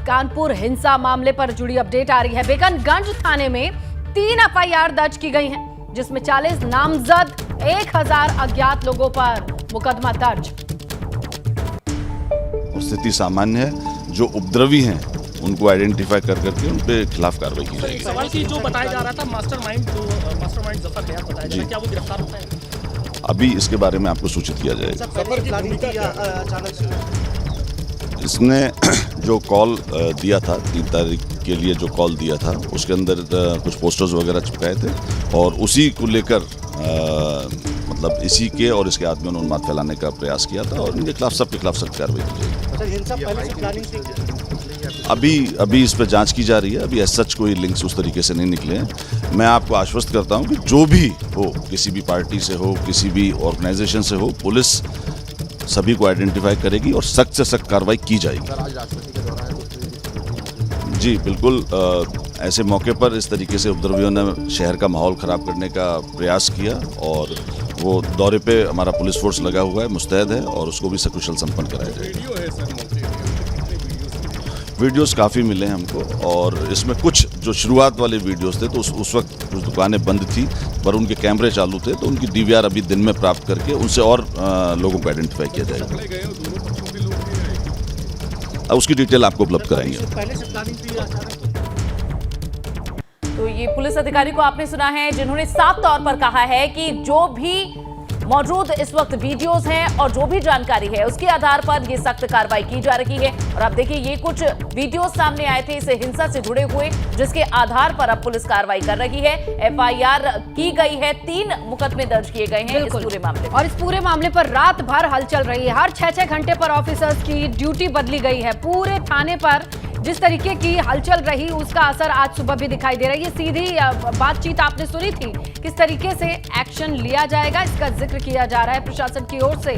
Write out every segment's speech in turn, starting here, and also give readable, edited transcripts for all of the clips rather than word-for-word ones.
कानपुर हिंसा मामले पर जुड़ी अपडेट आ रही है। बेगमगंज थाने में 3 एफआईआर दर्ज की गई हैं, जिसमें 40 नामजद 1000 अज्ञात लोगों पर मुकदमा दर्ज। स्थिति सामान्य है। जो उपद्रवी हैं उनको आइडेंटिफाई कर करके उनके खिलाफ कार्रवाई की जाएगी। सवाल की जो बताया जा रहा था मास्टरमाइंड जफर गया बताया जा रहा है, क्या वो गिरफ्तार होता है? अभी इसके बारे में आपको सूचित किया जाएगा। सफर की प्लानिंग थी या अचानक से? इसने जो कॉल दिया था 3 तारीख के लिए, जो कॉल दिया था उसके अंदर कुछ पोस्टर्स वगैरह चिपकाए थे और उसी को लेकर मतलब इसी के और इसके आदमियों ने उन्माद फैलाने का प्रयास किया था और इनके खिलाफ सबके खिलाफ सख्त कार्रवाई की जाएगी। हिंसा पहले से प्लानिंग थी? अभी इस पर जांच की जा रही है। अभी सच कोई लिंक्स उस तरीके से नहीं निकले हैं। मैं आपको आश्वस्त करता हूं कि जो भी हो, किसी भी पार्टी से हो, किसी भी ऑर्गेनाइजेशन से हो, पुलिस सभी को आइडेंटिफाई करेगी और सख्त से सख्त कार्रवाई की जाएगी। जी बिल्कुल, ऐसे मौके पर इस तरीके से उपद्रवियों ने शहर का माहौल ख़राब करने का प्रयास किया और वो दौरे पे हमारा पुलिस फोर्स लगा हुआ है, मुस्तैद है और उसको भी सकुशल संपन्न कराया जाएगा। वीडियोस काफ़ी मिले हैं हमको और इसमें कुछ जो शुरुआत वाले वीडियोस थे तो उस वक्त कुछ दुकानें बंद थी पर उनके कैमरे चालू थे, तो उनकी डीवीआर अभी दिन में प्राप्त करके उनसे और लोगों को आइडेंटिफाई किया जाएगा। उसकी डिटेल आपको उपलब्ध कराएंगे। पहले से प्लानिंग थी? तो ये पुलिस अधिकारी को आपने सुना है, जिन्होंने साफ तौर पर कहा है कि जो भी मौजूद इस वक्त वीडियोस हैं और जो भी जानकारी है उसके आधार पर ये सख्त कार्रवाई की जा रही है। और अब देखिए, ये कुछ वीडियोस सामने आए थे इस हिंसा से जुड़े हुए, जिसके आधार पर अब पुलिस कार्रवाई कर रही है। एफआईआर की गई है, 3 मुकदमे दर्ज किए गए हैं इस पूरे मामले में। और इस पूरे मामले पर रात भर हलचल रही है। हर 6-6 घंटे पर ऑफिसर्स की ड्यूटी बदली गई है। पूरे थाने पर जिस तरीके की हलचल रही उसका असर आज सुबह भी दिखाई दे रहा है। ये सीधी बातचीत आपने सुनी थी, किस तरीके से एक्शन लिया जाएगा इसका जिक्र किया जा रहा है प्रशासन की ओर से।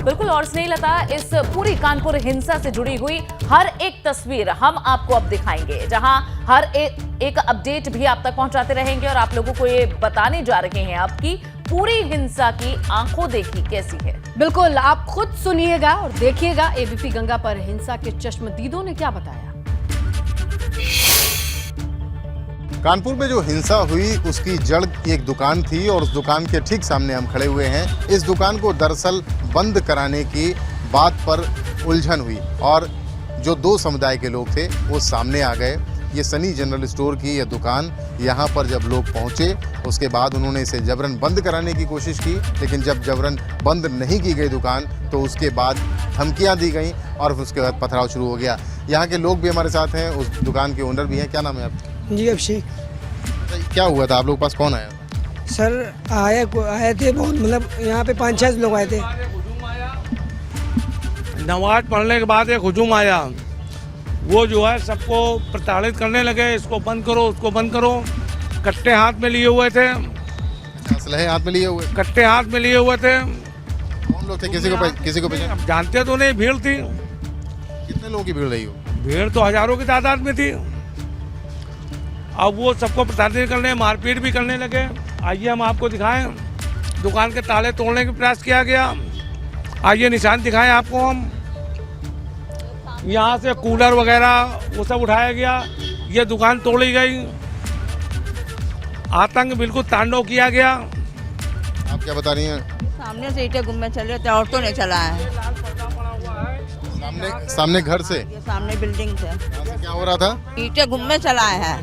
बिल्कुल, और स्नेहलता, इस पूरी कानपुर हिंसा से जुड़ी हुई हर एक तस्वीर हम आपको अब दिखाएंगे, जहां हर एक अपडेट भी आप तक पहुंचाते रहेंगे और आप लोगों को ये बताने जा रहे हैं आपकी पूरी हिंसा की आंखों देखी कैसी है। बिल्कुल, आप खुद सुनिएगा और देखिएगा एबीपी गंगा पर हिंसा के चश्मदीदों ने क्या बताया। कानपुर में जो हिंसा हुई उसकी जड़ एक दुकान थी और उस दुकान के ठीक सामने हम खड़े हुए हैं। इस दुकान को दरअसल बंद कराने की बात पर उलझन हुई और जो 2 समुदाय के लोग थे वो सामने आ गए। ये सनी जनरल स्टोर की यह दुकान, यहाँ पर जब लोग पहुँचे उसके बाद उन्होंने इसे जबरन बंद कराने की कोशिश की, लेकिन जब जबरन बंद नहीं की गई दुकान तो उसके बाद धमकियाँ दी गई और उसके बाद पथराव शुरू हो गया। यहाँ के लोग भी हमारे साथ हैं, उस दुकान के ओनर भी हैं। क्या नाम है आपका? जी अभिषेक। क्या हुआ था? आप लोग पास कौन आया? सर आए थे बहुत, मतलब यहाँ पे 5-6 लोग आए थे। नमाज पढ़ने के बाद एक हुजूम आया, वो जो है सबको प्रताड़ित करने लगे, इसको बंद करो, उसको बंद करो। कट्टे हाथ में लिए हुए थे, असलहे हाथ में लिए हुए, कट्टे हाथ में लिए हुए थे। कौन लोग थे? किसी को पहचान? अब जानते तो नहीं, भीड़ थी। कितने लोगों की भीड़ रही हो? भीड़ तो हजारों की तादाद में थी। अब वो सबको प्रताड़ित करने, मारपीट भी करने लगे। आइए हम आपको दिखाएं, दुकान के ताले तोड़ने का प्रयास किया गया। आइए निशान दिखाएं आपको हम। यहाँ से कूलर वगैरह वो सब उठाया गया, ये दुकान तोड़ी गई। आतंक बिल्कुल तांडव किया गया। आप क्या बता रही हैं? सामने से ईंटें गुम्मे चल रहे थे, औरतों ने चलाया है। सामने घर से? ये सामने बिल्डिंग से। क्या हो रहा था? ईंटें गुम्मे चलाए हैं।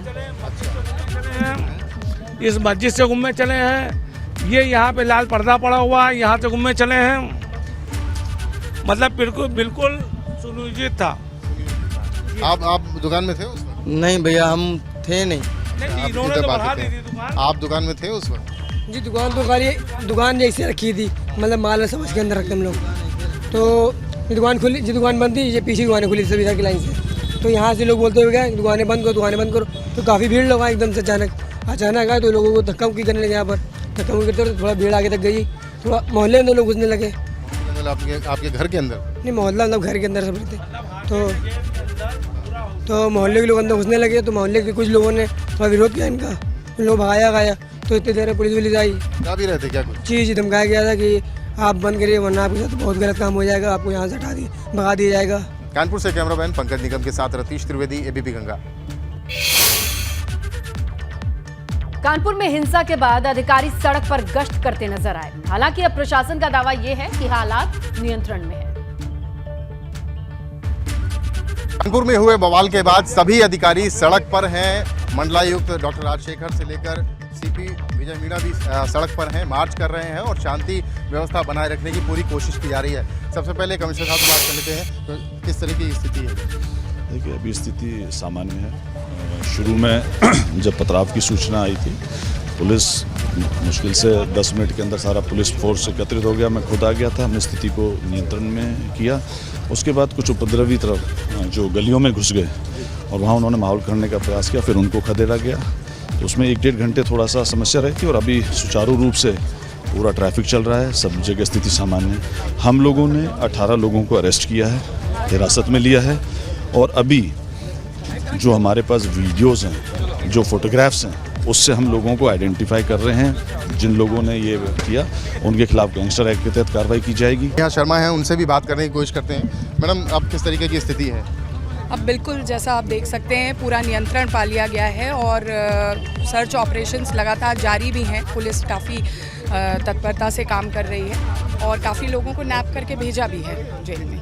इस मस्जिद से गुम्मे चले हैं, ये यहाँ पे लाल पर्दा पड़ा हुआ है, यहाँ से गुम्मे चले हैं। मतलब बिल्कुल सुनियोजित था। आप दुकान में थे उस वक्त? नहीं भैया, हम थे नहीं। इन्होंने तो बढ़ा दी थी दुकान। आप दुकान में थे उस वक्त? जी दुकान जैसे रखी थी, मतलब माल समझ के अंदर रखते हम लोग। तो ये दुकान खुली, जो दुकान बंद थी, ये पीछे दुकानें खुली सभी इधर की लाइन से। तो यहाँ से लोग बोलते हुए गए दुकानें बंद करो। तो काफ़ी भीड़ लगा एकदम से, अचानक आए तो लोगों को धक्का मुक्की करने लगे। यहाँ पर धक्का मुक्की करते थोड़ा भीड़ आगे तक गई, थोड़ा मोहल्ले में लोग घुसने लगे। आपके घर के अंदर? नहीं, मोहल्ला मतलब घर के अंदर सब रहते। तो मोहल्ले के लोग अंदर घुसने लगे, तो मोहल्ले के कुछ लोगों ने थोड़ा विरोध किया इनका, उन लोग भगाया। तो इतनी देर में पुलिस आई। क्या भी रहते? क्या कुछ चीज़ धमकाया गया था कि आप बंद करिए वरना आपके साथ बहुत गलत काम हो जाएगा, आपको यहाँ से भगा दिया जाएगा। कानपुर से कैमरामैन पंकज निगम के साथ रतीश त्रिवेदी, एबीपी गंगा। कानपुर में हिंसा के बाद अधिकारी सड़क पर गश्त करते नजर आए। हालांकि अब प्रशासन का दावा यह है कि हालात नियंत्रण में है। कानपुर में हुए बवाल के बाद सभी अधिकारी सड़क पर हैं। मंडलायुक्त डॉक्टर राजशेखर से लेकर सीपी विजय मीणा भी सड़क पर हैं, मार्च कर रहे हैं और शांति व्यवस्था बनाए रखने की पूरी कोशिश की जा रही है। सबसे पहले कमिश्नर साहब से बात कर लेते हैं, तो किस तरह की स्थिति है? देखिए, अभी स्थिति सामान्य है। शुरू में जब पथराव की सूचना आई थी, पुलिस मुश्किल से 10 मिनट के अंदर सारा पुलिस फोर्स एकत्रित हो गया। मैं खुद आ गया था, हमने स्थिति को नियंत्रण में किया। उसके बाद कुछ उपद्रवी तरफ जो गलियों में घुस गए और वहाँ उन्होंने माहौल करने का प्रयास किया, फिर उनको खदेड़ा गया। तो उसमें 1-1.5 घंटे थोड़ा सा समस्या रही थी और अभी सुचारू रूप से पूरा ट्रैफिक चल रहा है, सब जगह स्थिति सामान्य है। हम लोगों ने 18 लोगों को अरेस्ट किया है, हिरासत में लिया है और अभी जो हमारे पास वीडियोज़ हैं, जो फोटोग्राफ्स हैं, उससे हम लोगों को आइडेंटिफाई कर रहे हैं। जिन लोगों ने ये किया उनके खिलाफ गैंगस्टर एक्ट के तहत कार्रवाई की जाएगी। यहाँ शर्मा हैं, उनसे भी बात करने की कोशिश करते हैं। मैडम, अब किस तरीके की स्थिति है? अब बिल्कुल जैसा आप देख सकते हैं, पूरा नियंत्रण पा लिया गया है और सर्च ऑपरेशंस लगातार जारी भी हैं। पुलिस काफ़ी तत्परता से काम कर रही है और काफ़ी लोगों को नैप करके भेजा भी है जेल में।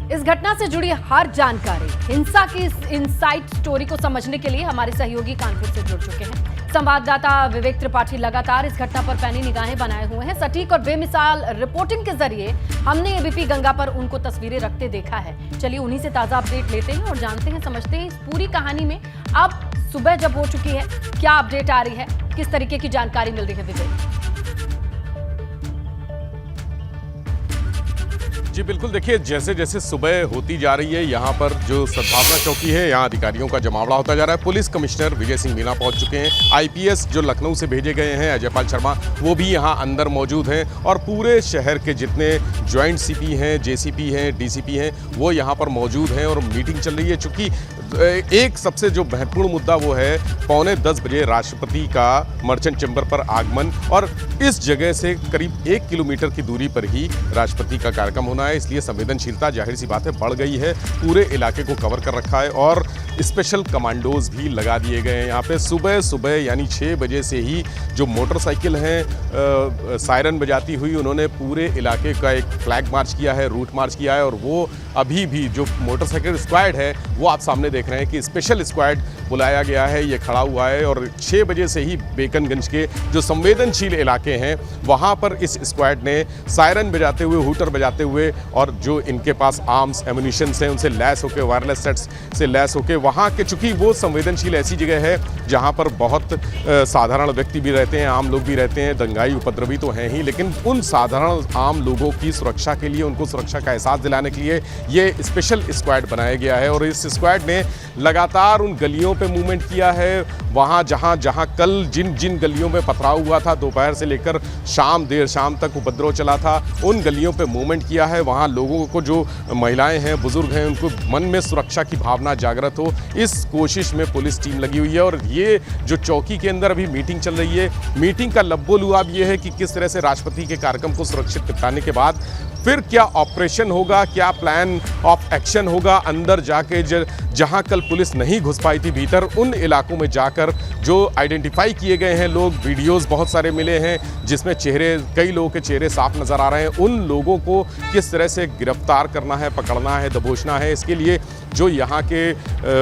इस घटना से जुड़ी हर जानकारी, हिंसा की इस इनसाइड स्टोरी को समझने के लिए हमारे सहयोगी कानपुर से जुड़ चुके हैं। संवाददाता विवेक त्रिपाठी लगातार इस घटना पर पैनी निगाहें बनाए हुए हैं। सटीक और बेमिसाल रिपोर्टिंग के जरिए हमने एबीपी गंगा पर उनको तस्वीरें रखते देखा है। चलिए उन्हीं से ताजा अपडेट लेते हैं और जानते हैं, समझते हैं इस पूरी कहानी में अब सुबह जब हो चुकी है, क्या अपडेट आ रही है, किस तरीके की जानकारी मिल रही है। विवेक जी बिल्कुल, देखिए जैसे जैसे सुबह होती जा रही है, यहाँ पर जो सद्भावना चौकी है, यहाँ अधिकारियों का जमावड़ा होता जा रहा है। पुलिस कमिश्नर विजय सिंह मीणा पहुँच चुके हैं। आईपीएस जो लखनऊ से भेजे गए हैं, अजयपाल शर्मा, वो भी यहाँ अंदर मौजूद हैं और पूरे शहर के जितने ज्वाइंट सीपी हैं, जेसीपी हैं, डीसीपी हैं, वो यहाँ पर मौजूद हैं और मीटिंग चल रही है। चूँकि एक सबसे जो महत्वपूर्ण मुद्दा वो है 9:45 बजे राष्ट्रपति का मर्चेंट चैम्बर पर आगमन और इस जगह से करीब 1 किलोमीटर की दूरी पर ही राष्ट्रपति का कार्यक्रम होना है। इसलिए संवेदनशीलता जाहिर सी बात है बढ़ गई है। पूरे इलाके को कवर कर रखा है और स्पेशल कमांडोज भी लगा दिए गए हैं यहाँ पे। सुबह सुबह यानी 6 बजे से ही जो मोटरसाइकिल हैं सायरन बजाती हुई, उन्होंने पूरे इलाके का एक फ्लैग मार्च किया है, रूट मार्च किया है और वो अभी भी जो मोटरसाइकिल स्क्वाड है वो आप सामने देख रहे हैं कि स्पेशल स्क्वाड बुलाया गया है, ये खड़ा हुआ है और 6 बजे से ही बेकनगंज के जो संवेदनशील इलाके हैं वहाँ पर इस स्क्वाड ने सायरन बजाते हुए, हूटर बजाते हुए और जो इनके पास आर्म्स एम्युनिशंस हैं उनसे लैस होकर, वायरलेस सेट्स से लैस होकर वहाँ के, चूँकि वो संवेदनशील ऐसी जगह है जहाँ पर बहुत साधारण व्यक्ति भी रहते हैं, आम लोग भी रहते हैं, दंगाई उपद्रवी तो हैं ही, लेकिन उन साधारण आम लोगों की सुरक्षा के लिए, उनको सुरक्षा का एहसास दिलाने के लिए ये स्पेशल स्क्वाड बनाया गया है। और इस स्क्वाड ने लगातार उन गलियों पे मूवमेंट किया है, वहाँ जहाँ कल जिन गलियों में पथराव हुआ था, दोपहर से लेकर देर शाम तक उपद्रव चला था, उन गलियों पे मूवमेंट किया है। वहाँ लोगों को, जो महिलाएं हैं, बुजुर्ग हैं, उनको मन में सुरक्षा की भावना जागृत हो, इस कोशिश में पुलिस टीम लगी हुई है। और ये जो चौकी के अंदर अभी मीटिंग चल रही है, मीटिंग का लब्बो-लुआब ये है कि किस तरह से राष्ट्रपति के कार्यक्रम को सुरक्षित निपटाने के बाद फिर क्या ऑपरेशन होगा, क्या प्लान ऑफ एक्शन होगा, अंदर जाके जहां कल पुलिस नहीं घुस पाई थी भीतर, उन इलाकों में जाकर जो आइडेंटिफाई किए गए हैं लोग, वीडियोस बहुत सारे मिले हैं जिसमें कई लोगों के चेहरे साफ नज़र आ रहे हैं, उन लोगों को किस तरह से गिरफ्तार करना है, पकड़ना है, दबोचना है, इसके लिए जो यहाँ के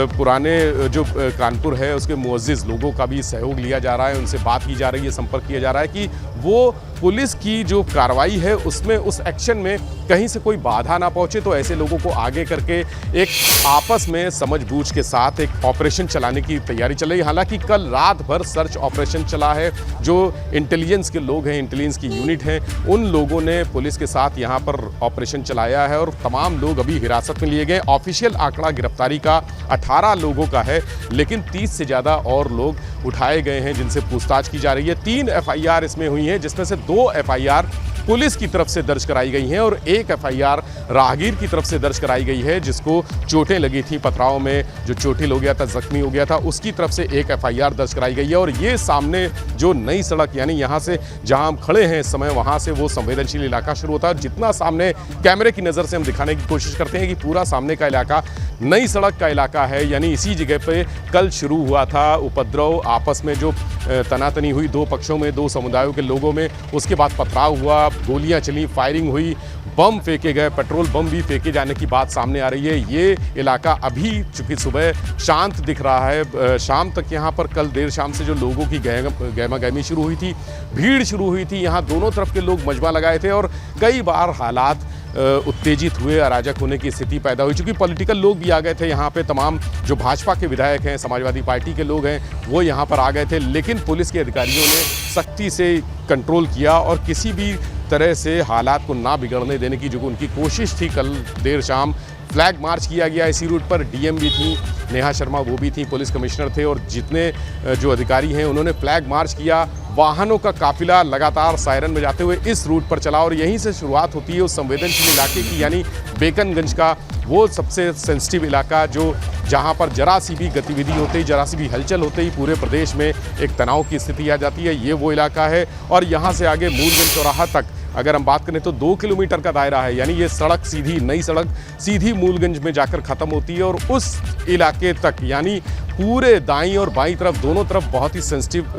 पुराने जो कानपुर है उसके मुअज़्ज़िज़ लोगों का भी सहयोग लिया जा रहा है, उनसे बात की जा रही है, संपर्क किया जा रहा है कि वो पुलिस की जो कार्रवाई है उसमें, उस एक्शन में कहीं से कोई बाधा ना पहुंचे। तो ऐसे लोगों को आगे करके एक आपस में समझबूझ के साथ एक ऑपरेशन चलाने की तैयारी चल रही है। हालांकि कल रात भर सर्च ऑपरेशन चला है। जो इंटेलिजेंस के लोग हैं, इंटेलिजेंस की यूनिट हैं, उन लोगों ने पुलिस के साथ यहाँ पर ऑपरेशन चलाया है और तमाम लोग अभी हिरासत में लिए गए। ऑफिशियल आंकड़ा गिरफ्तारी का 18 लोगों का है, लेकिन 30 से ज़्यादा और लोग उठाए गए हैं जिनसे पूछताछ की जा रही है। 3 FIR इसमें हुई हैं, जिसमें से 2 FIR पुलिस की तरफ से दर्ज कराई गई हैं और एक एफआईआर राहगीर की तरफ से दर्ज कराई गई है, जिसको चोटें लगी थी पथराव में, जो चोटिल हो गया था, जख्मी हो गया था, उसकी तरफ से एक एफआईआर दर्ज कराई गई है। और ये सामने जो नई सड़क, यानी यहाँ से जहाँ हम खड़े हैं इस समय, वहाँ से वो संवेदनशील इलाका शुरू होता है। जितना सामने कैमरे की नज़र से हम दिखाने की कोशिश करते हैं कि पूरा सामने का इलाका नई सड़क का इलाका है, यानी इसी जगह पे कल शुरू हुआ था उपद्रव, आपस में जो तनातनी हुई दो पक्षों में, दो समुदायों के लोगों में, उसके बाद पथराव हुआ, गोलियां चली, फायरिंग हुई, बम फेंके गए, पेट्रोल बम भी फेंके जाने की बात सामने आ रही है। ये इलाका अभी चूंकि सुबह शांत दिख रहा है, शाम तक यहाँ पर कल देर शाम से जो लोगों की गहमा गहमी शुरू हुई थी, भीड़ शुरू हुई थी, यहाँ दोनों तरफ के लोग मजमा लगाए थे और कई बार हालात उत्तेजित हुए, अराजक होने की स्थिति पैदा हुई। चूँकि पॉलिटिकल लोग भी आ गए थे यहाँ पे, तमाम जो भाजपा के विधायक हैं, समाजवादी पार्टी के लोग हैं, वो यहाँ पर आ गए थे, लेकिन पुलिस के अधिकारियों ने सख्ती से कंट्रोल किया और किसी भी तरह से हालात को ना बिगड़ने देने की जो उनकी कोशिश थी। कल देर शाम फ्लैग मार्च किया गया इसी रूट पर, डीएम भी थी, नेहा शर्मा वो भी थी, पुलिस कमिश्नर थे और जितने जो अधिकारी हैं उन्होंने फ्लैग मार्च किया। वाहनों का काफिला लगातार सायरन बजाते हुए इस रूट पर चला और यहीं से शुरुआत होती है उस संवेदनशील इलाके की, यानी बेकनगंज का, वो सबसे सेंसिटिव इलाका जो जहां पर जरा सी भी गतिविधि होते ही, जरा सी भी हलचल होते ही पूरे प्रदेश में एक तनाव की स्थिति आ जाती है। ये वो इलाका है और यहाँ से आगे मूलगंज चौराहा तक अगर हम बात करें तो 2 किलोमीटर का दायरा है, यानी ये सड़क सीधी, नई सड़क सीधी मूलगंज में जाकर ख़त्म होती है और उस इलाके तक, यानी पूरे दाईं और बाईं तरफ, दोनों तरफ बहुत ही सेंसिटिव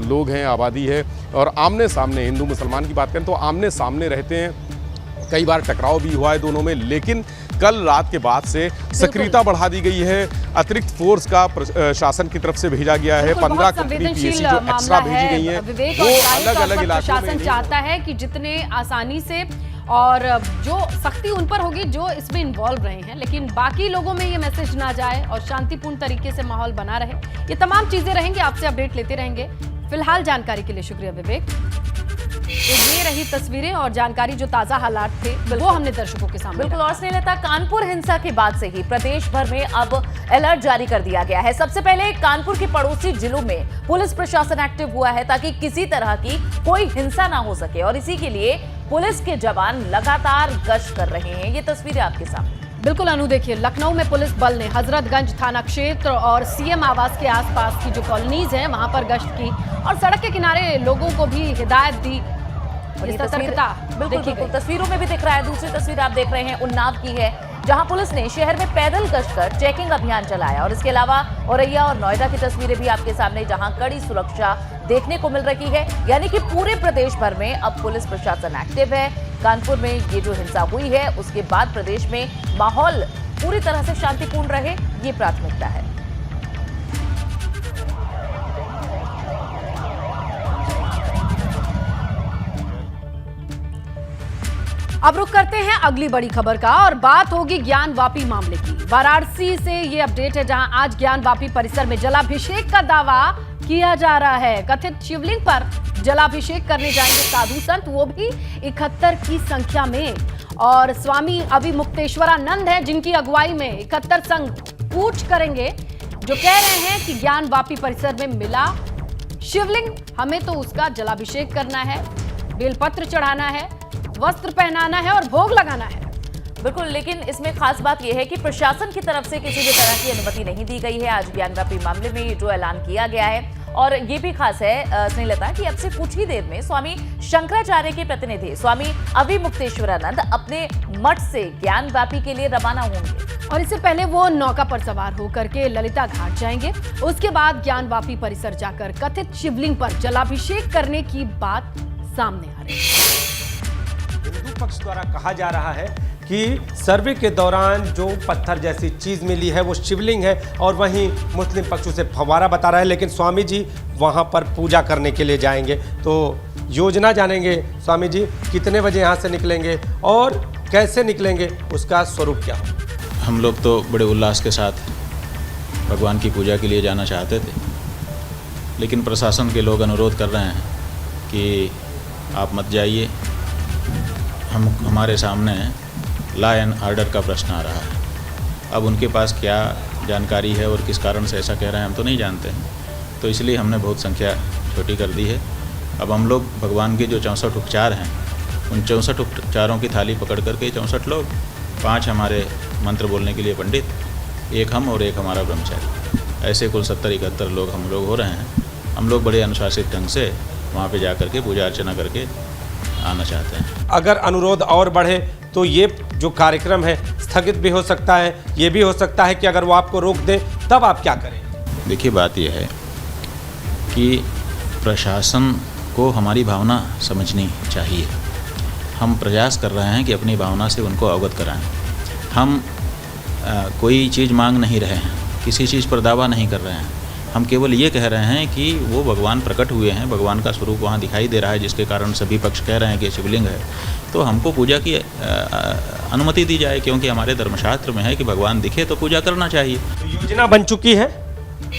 लोग हैं, आबादी है और आमने सामने, हिंदू मुसलमान की बात करें तो आमने सामने रहते हैं। कई बार टकराव भी हुआ है दोनों में, लेकिन कल रात के बाद से सक्रियता बढ़ा दी गई है। अतिरिक्त फोर्स का शासन की तरफ से भेजा गया है, 15 कंपनी पीएसी जो एक्स्ट्रा भेजी गई है, वो अलग अलग इलाकों में। प्रशासन चाहता है कि जितने आसानी से और जो सख्ती उन पर होगी जो इसमें इन्वॉल्व रहे हैं, लेकिन बाकी लोगों में ये मैसेज ना जाए और शांतिपूर्ण तरीके से माहौल बना रहे। ये तमाम चीजें रहेंगी, आपसे अपडेट लेते रहेंगे। फिलहाल जानकारी के लिए शुक्रिया विवेक। तो ये रही तस्वीरें और जानकारी, जो ताजा हालात थे वो हमने दर्शकों के सामने। बिल्कुल, और स्नेहलता, कानपुर हिंसा के बाद से ही प्रदेश भर में अब अलर्ट जारी कर दिया गया है। सबसे पहले कानपुर के पड़ोसी जिलों में पुलिस प्रशासन एक्टिव हुआ है ताकि किसी तरह की कोई हिंसा ना हो सके और इसी के लिए पुलिस के जवान लगातार गश्त कर रहे हैं। ये तस्वीरें आपके सामने। बिल्कुल अनु, देखिए लखनऊ में पुलिस बल ने हजरतगंज थाना क्षेत्र और सीएम आवास के आसपास की जो कॉलोनीज हैं वहां पर गश्त की और सड़क के किनारे लोगों को भी हिदायत दी। सतर्कता बिल्कुल तस्वीरों में भी दिख रहा है। दूसरी तस्वीर आप देख रहे हैं उन्नाव की है, जहां पुलिस ने शहर में पैदल गश्त कर चेकिंग अभियान चलाया और इसके अलावा औरैया और नोएडा की तस्वीरें भी आपके सामने, जहां कड़ी सुरक्षा देखने को मिल रही है। यानी कि पूरे प्रदेश भर में अब पुलिस प्रशासन एक्टिव है। कानपुर में ये जो हिंसा हुई है उसके बाद प्रदेश में माहौल पूरी तरह से शांतिपूर्ण रहे, ये प्राथमिकता है। अब रुक करते हैं अगली बड़ी खबर का और बात होगी ज्ञानवापी मामले की। वाराणसी से ये अपडेट है, जहां आज ज्ञानवापी परिसर में जलाभिषेक का दावा किया जा रहा है। कथित शिवलिंग पर जलाभिषेक करने जाएंगे साधु संत, वो भी 71 की संख्या में। और स्वामी अविमुक्तेश्वरानंद है जिनकी अगुवाई में 71 संघ पूछ करेंगे, जो कह रहे हैं कि ज्ञानवापी परिसर में मिला शिवलिंग, हमें तो उसका जलाभिषेक करना है, बेलपत्र चढ़ाना है, वस्त्र पहनाना है और भोग लगाना है। बिल्कुल, लेकिन इसमें खास बात यह है कि प्रशासन की तरफ से किसी भी तरह की अनुमति नहीं दी गई है। आज ज्ञानवापी मामले में ये जो ऐलान किया गया है, और ये भी खास है स्नेहलता कि अब से कुछ ही देर में स्वामी शंकराचार्य के प्रतिनिधि स्वामी अविमुक्तेश्वरानंद अपने मठ से ज्ञानवापी के लिए रवाना होंगे और इससे पहले वो नौका पर सवार होकर के ललिता घाट जाएंगे। उसके बाद ज्ञानवापी परिसर जाकर कथित शिवलिंग पर जलाभिषेक करने की बात सामने आ रही है। हिंदू पक्ष द्वारा कहा जा रहा है कि सर्वे के दौरान जो पत्थर जैसी चीज़ मिली है वो शिवलिंग है, और वहीं मुस्लिम पक्ष उसे फव्वारा बता रहा है, लेकिन स्वामी जी वहां पर पूजा करने के लिए जाएंगे। तो योजना जानेंगे स्वामी जी कितने बजे यहाँ से निकलेंगे और कैसे निकलेंगे, उसका स्वरूप क्या हो। हम लोग तो बड़े उल्लास के साथ भगवान की पूजा के लिए जाना चाहते थे, लेकिन प्रशासन के लोग अनुरोध कर रहे हैं कि आप मत जाइए। हमारे सामने लॉ एंड ऑर्डर का प्रश्न आ रहा है। अब उनके पास क्या जानकारी है और किस कारण से ऐसा कह रहे हैं हम तो नहीं जानते हैं, तो इसलिए हमने बहुत संख्या छोटी कर दी है। अब हम लोग भगवान के जो 64 उपचार हैं उन 64 उपचारों की थाली पकड़ करके 64 लोग, 5 हमारे मंत्र बोलने के लिए पंडित, 1 हम और 1 हमारा ब्रह्मचारी, ऐसे कुल 70-71 लोग हम लोग हो रहे हैं। हम लोग बड़े अनुशासित ढंग से वहाँ पे जा करके पूजा अर्चना करके आना चाहते हैं। अगर अनुरोध और बढ़े तो ये जो कार्यक्रम है स्थगित भी हो सकता है, ये भी हो सकता है कि अगर वो आपको रोक दें तब आप क्या करें? देखिए, बात यह है कि प्रशासन को हमारी भावना समझनी चाहिए। हम प्रयास कर रहे हैं कि अपनी भावना से उनको अवगत कराएं। हम कोई चीज़ मांग नहीं रहे हैं, किसी चीज़ पर दावा नहीं कर रहे हैं। हम केवल ये कह रहे हैं कि वो भगवान प्रकट हुए हैं, भगवान का स्वरूप वहाँ दिखाई दे रहा है, जिसके कारण सभी पक्ष कह रहे हैं कि शिवलिंग है, तो हमको पूजा की अनुमति दी जाए, क्योंकि हमारे धर्मशास्त्र में है कि भगवान दिखे तो पूजा करना चाहिए। योजना बन चुकी है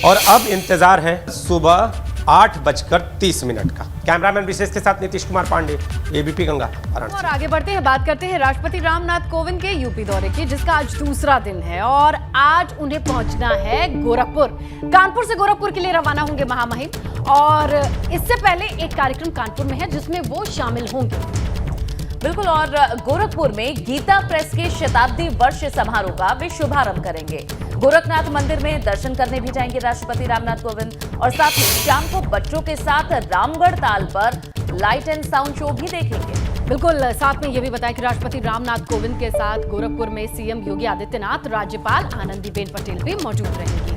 और अब इंतजार है सुबह 8:30 का। कैमरामैन विशेष के साथ नीतीश कुमार पांडे, एबीपी गंगा, वाराणसी। और आगे बढ़ते हैं, बात करते हैं राष्ट्रपति रामनाथ कोविंद के यूपी दौरे की, जिसका आज दूसरा दिन है और आज उन्हें पहुंचना है गोरखपुर। कानपुर से गोरखपुर के लिए रवाना होंगे महामहिम, और इससे पहले एक कार्यक्रम कानपुर में है जिसमें वो शामिल होंगे। बिल्कुल, और गोरखपुर में गीता प्रेस के शताब्दी वर्ष समारोह का वे शुभारंभ करेंगे। गोरखनाथ मंदिर में दर्शन करने भी जाएंगे राष्ट्रपति रामनाथ कोविंद, और साथ ही शाम को बच्चों के साथ रामगढ़ ताल पर लाइट एंड साउंड शो भी देखेंगे। बिल्कुल, साथ में ये भी बताया कि राष्ट्रपति रामनाथ कोविंद के साथ गोरखपुर में सीएम योगी आदित्यनाथ, राज्यपाल आनंदीबेन पटेल भी मौजूद रहेंगी।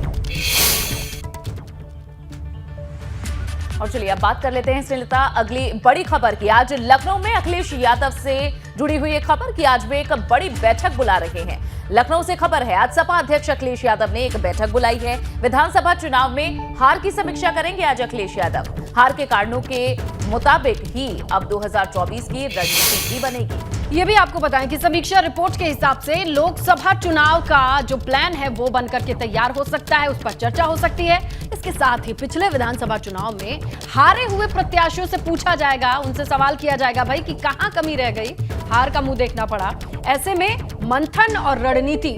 और चलिए अब बात कर लेते हैं श्रीलता अगली बड़ी खबर की। आज लखनऊ में अखिलेश यादव से जुड़ी हुई एक खबर कि आज वे एक बड़ी बैठक बुला रहे हैं। लखनऊ से खबर है, आज सपा अध्यक्ष अखिलेश यादव ने एक बैठक बुलाई है। विधानसभा चुनाव में हार की समीक्षा करेंगे आज अखिलेश यादव। हार के कारणों के मुताबिक ही अब 2024 की रणनीति भी बनेगी। ये भी आपको बताएं कि समीक्षा रिपोर्ट के हिसाब से लोकसभा चुनाव का जो प्लान है वो बनकर के तैयार हो सकता है, उस पर चर्चा हो सकती है। इसके साथ ही पिछले विधानसभा चुनाव में हारे हुए प्रत्याशियों से पूछा जाएगा, उनसे सवाल किया जाएगा भाई कि कहां कमी रह गई, हार का मुंह देखना पड़ा। ऐसे में मंथन और रणनीति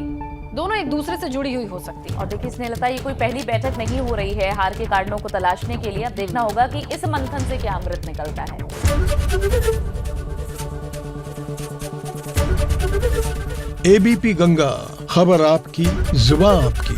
दोनों एक दूसरे से जुड़ी हुई हो सकती है। और देखिए स्नेहलता, ये कोई पहली बैठक नहीं हो रही है हार के कारणों को तलाशने के लिए। अब देखना होगा कि इस मंथन से क्या अमृत निकलता है। एबीपी गंगा, खबर आपकी, जुबान आपकी।